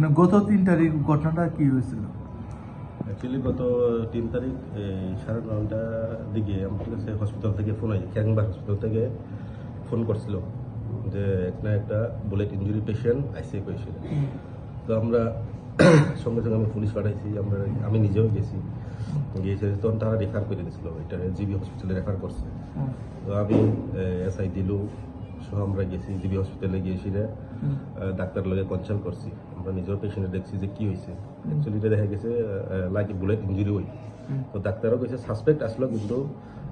মানে গত 3 তারিখ ঘটনাটা কি হয়েছিল? অ্যাকচুয়ালি গত 3 তারিখ 9:30টার দিকে আমার কাছে হসপিটাল থেকে ফোন আসে, ক্যারিংবাগ হসপিটাল থেকে ফোন করছিল যে একটা bullet injury patient ICU patient. তো আমরা সঙ্গে সঙ্গে আমি পুলিশ পাঠাইছি, আমি নিজেও গেছি, তখন তারা রেফার করে দিয়েছিল, এটা জিবি হসপিটালে রেফার করছে। তো আমি এসআই দিলু সহ আমরা গেছি জিবি হসপিটালে, গিয়েছি ডাক্তার লগে কনসাল্ট করছি, আমরা নিজেও পেশেন্টে দেখছি যে কি হয়েছে। অ্যাকচুয়ালি এটা দেখা গেছে লাইক বুলেট ইঞ্জুরি হই। তো ডাক্তারও কইছে সাসপেক্ট আসলো, কিন্তু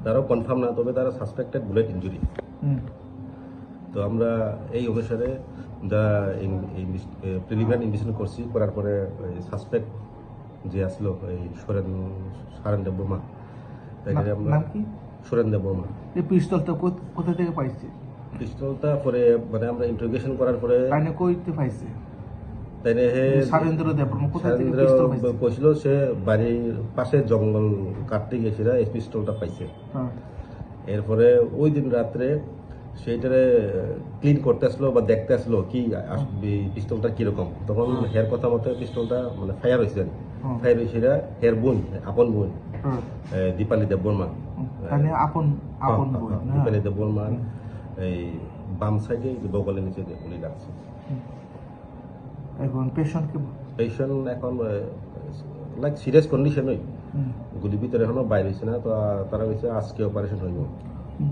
তারাও কনফার্ম না, তবে তারা সাসপেক্টেড বুলেট ইঞ্জুরি। তো আমরা এই অনুসারে যা প্রিলিমিনারি ইনভেস্টিগেশন করছি, করার পরে সাসপেক্ট যে আসলো এই সারেন দেববর্মা, তাকে আমরা সুরেন দেববর্মা। এই পিস্তলটা কোথা থেকে পাইছে? পিস্তলটা পরে মানে আমরা ইন্টারোগেশন করার পরে তাইনে কইতে পাইছে? তাইনে সারেন্দ্র দেববর্মা কোথা থেকে পিস্তল পাইছে? কইছিল সে বাড়ির পাশে জঙ্গল কাটতে গেছিল, এই পিস্তলটা পাইছে। এরপরে ওই দিন রাত্রে সেইটারে ক্লিন করতে আসলো বা দেখতে আসলো কি পিস্তলটা কিরকম, তখন হের কথা মতো পিস্তলটা মানে ফায়ার হয়েছে, ফায়ার হয়েছে হের বোন, আপন বোন দীপালি দেববর্মা, দীপালি দেববর্মা এই বাম সাইডে বগলের নিচে গুলি লাগছে। এখন পেশেন্ট এখন লাইক সিরিয়াস কন্ডিশনই, গুলি ভিতরে এখনো বাইরে হয়েছে না, তো তারা হয়েছে আজকে অপারেশন হইব।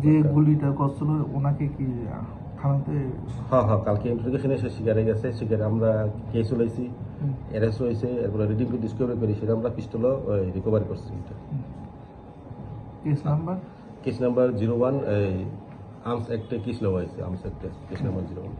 যে গুলিটা করছিল ওনাকে কি থানাতে? হ্যাঁ, কালকে ইন্টারোগেশন এসে শিকারে গেছে, শিকারে আমরা কেস হয়েছি, অ্যারেস্ট হয়েছে, এরপরে রিডিং টু ডিসকভারি করি, সেটা আমরা পিস্তলও রিকভারি করছি। কেস নাম্বার 01 আর্মস অ্যাক্টে কেস নেওয়া হয়েছে, আর্মস অ্যাক্টে কেস নাম্বার 01।